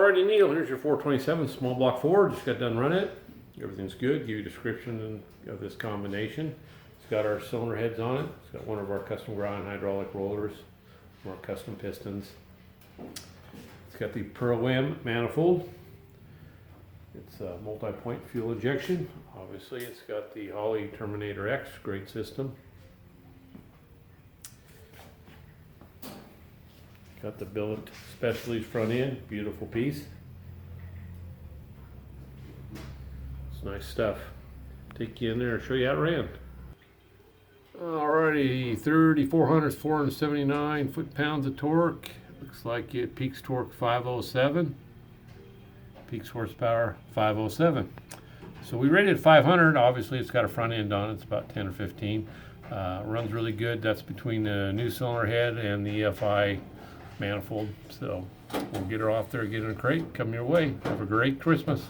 Alrighty, Neal, here's your 427 small block Ford. Just got done running it. Everything's good. Give you a description of this combination. It's got our cylinder heads on it. It's got one of our custom grind hydraulic rollers, more custom pistons. It's got the M manifold. It's a multi-point fuel injection. Obviously, it's got the Holley Terminator X, great system. Got the Billet Specialties front end, beautiful piece. It's nice stuff. Take you in there and show you how it ran. Alrighty, 3400, 479 foot-pounds of torque. Looks like it peaks torque 507. Peaks horsepower 507. So we rated 500. Obviously, it's got a front end on it. It's about 10 or 15. Runs really good. That's between the new cylinder head and the EFI manifold. So we'll get her off there, get in a crate, come your way. Have a great Christmas.